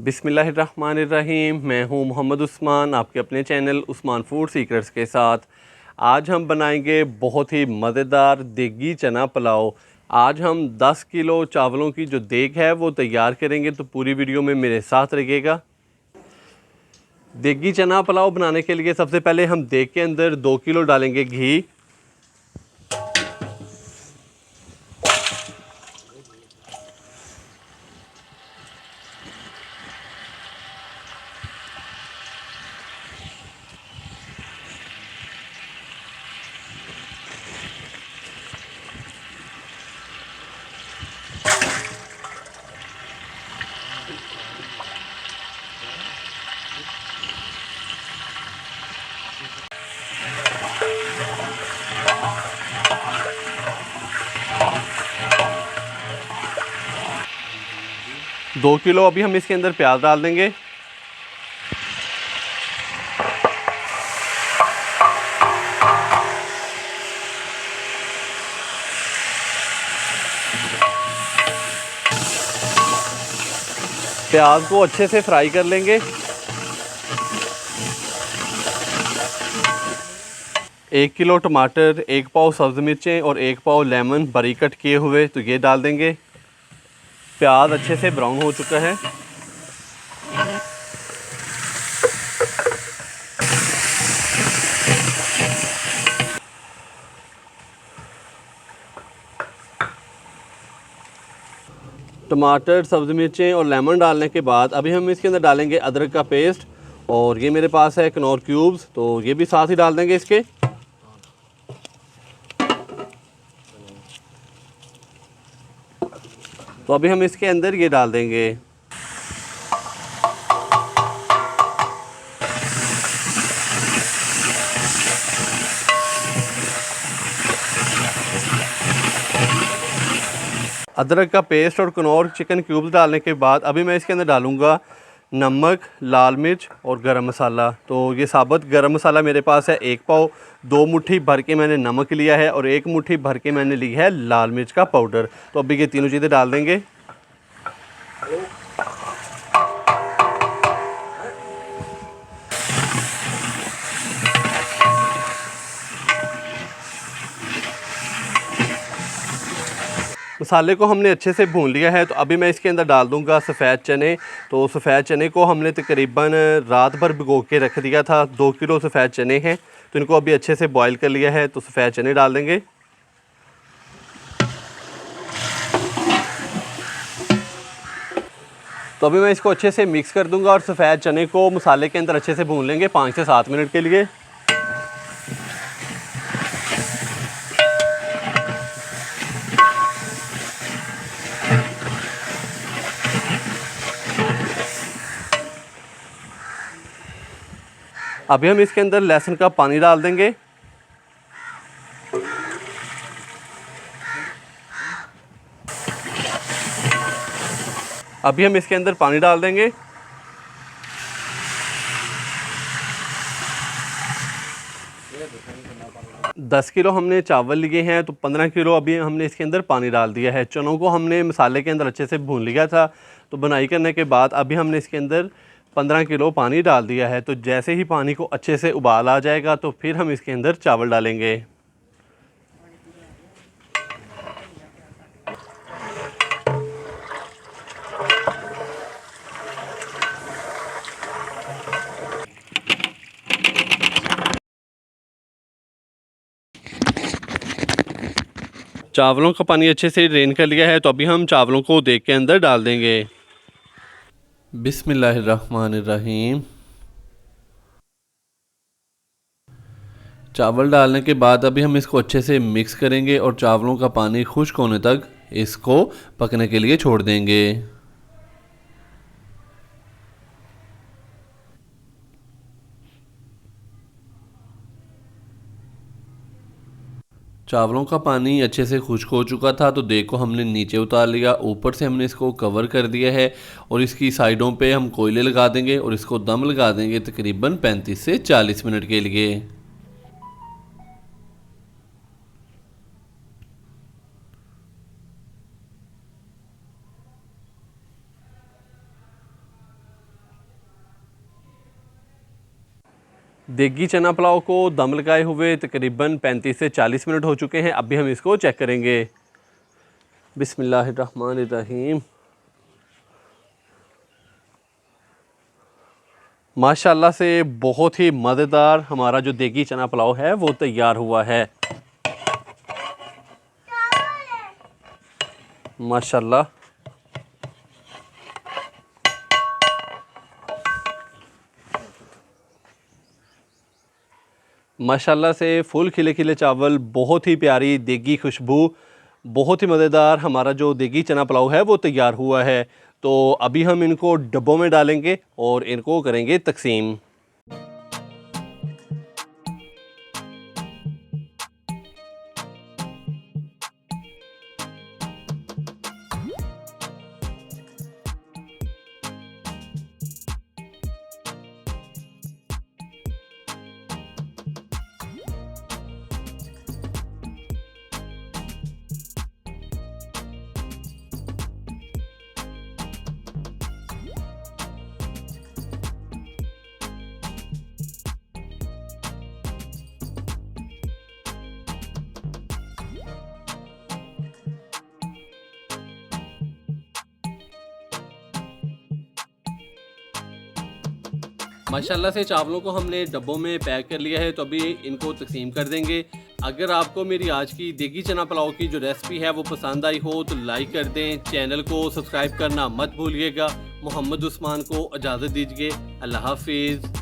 बिस्मिल्लाहिर्रहमानिर्रहीम। मैं हूं मोहम्मद उस्मान, आपके अपने चैनल उस्मान फूड सीक्रेट्स के साथ। आज हम बनाएंगे बहुत ही मज़ेदार देगी चना पुलाव। आज हम 10 किलो चावलों की जो देग है वो तैयार करेंगे, तो पूरी वीडियो में मेरे साथ रहिएगा। देगी चना पुलाव बनाने के लिए सबसे पहले हम देग के अंदर 2 किलो डालेंगे घी। दो किलो अभी हम इसके अंदर प्याज डाल देंगे। प्याज को अच्छे से फ्राई कर लेंगे। एक किलो टमाटर, एक पाव सब्ज़ मिर्चें और एक पाव लेमन बारीक कट किए हुए, तो ये डाल देंगे। प्याज अच्छे से ब्राउन हो चुका है। टमाटर, सब्ज़ मिर्चें और लेमन डालने के बाद अभी हम इसके अंदर डालेंगे अदरक का पेस्ट, और ये मेरे पास है कनौर क्यूब्स, तो ये भी साथ ही डाल देंगे इसके। तो अभी हम इसके अंदर ये डाल देंगे। अदरक का पेस्ट और कनौर चिकन क्यूब्स डालने के बाद अभी मैं इसके अंदर डालूँगा नमक, लाल मिर्च और गरम मसाला। तो ये साबुत गरम मसाला मेरे पास है 1 पाव। 2 मुट्ठी भर के मैंने नमक लिया है और 1 मुट्ठी भर के मैंने ली है लाल मिर्च का पाउडर। तो अभी ये तीनों चीज़ें डाल देंगे। मसाले को हमने अच्छे से भून लिया है, तो अभी मैं इसके अंदर डाल दूंगा सफ़ेद चने। तो सफ़ेद चने को हमने तकरीबन रात भर भिगो के रख दिया था। 2 किलो सफ़ेद चने हैं, तो इनको अभी अच्छे से बॉईल कर लिया है, तो सफ़ेद चने डाल देंगे। तो अभी मैं इसको अच्छे से मिक्स कर दूंगा और सफ़ेद चने को मसाले के अंदर अच्छे से भून लेंगे 5 से 7 मिनट के लिए। अभी हम इसके अंदर लहसुन का पानी डाल देंगे। अभी हम इसके अंदर पानी डाल देंगे। दस किलो हमने चावल लिए हैं, तो 15 किलो अभी हमने इसके अंदर पानी डाल दिया है। चनों को हमने मसाले के अंदर अच्छे से भून लिया था, तो बनाई करने के बाद अभी हमने इसके अंदर 15 किलो पानी डाल दिया है। तो जैसे ही पानी को अच्छे से उबाल आ जाएगा, तो फिर हम इसके अंदर चावल डालेंगे। चावलों का पानी अच्छे से ड्रेन कर लिया है, तो अभी हम चावलों को देग के अंदर डाल देंगे। बिस्मिल्लाहिर्रहमानिर्रहीम। चावल डालने के बाद अभी हम इसको अच्छे से मिक्स करेंगे और चावलों का पानी खुश्क होने तक इसको पकने के लिए छोड़ देंगे। चावलों का पानी अच्छे से खुश्क हो चुका था, तो देग को हमने नीचे उतार लिया। ऊपर से हमने इसको कवर कर दिया है और इसकी साइडों पे हम कोयले लगा देंगे और इसको दम लगा देंगे तकरीबन 35 से 40 मिनट के लिए। देगी चना पुलाव को दम लगाए हुए तकरीबन 35 से 40 मिनट हो चुके हैं। अभी हम इसको चेक करेंगे। बिस्मिल्लाहिर्रहमानिर्रहीम। माशाल्लाह से बहुत ही मज़ेदार हमारा जो देगी चना पुलाव है वो तैयार हुआ है। माशाल्लाह माशाल्लाह से फुल खिले खिले चावल, बहुत ही प्यारी देगी खुशबू, बहुत ही मज़ेदार हमारा जो देगी चना पुलाव है वो तैयार हुआ है। तो अभी हम इनको डब्बों में डालेंगे और इनको करेंगे तकसीम। माशाल्लाह से चावलों को हमने डब्बों में पैक कर लिया है, तो अभी इनको तकसीम कर देंगे। अगर आपको मेरी आज की देगी चना पुलाव की जो रेसिपी है वो पसंद आई हो तो लाइक कर दें, चैनल को सब्सक्राइब करना मत भूलिएगा। मोहम्मद उस्मान को इजाज़त दीजिए। अल्लाह हाफिज़।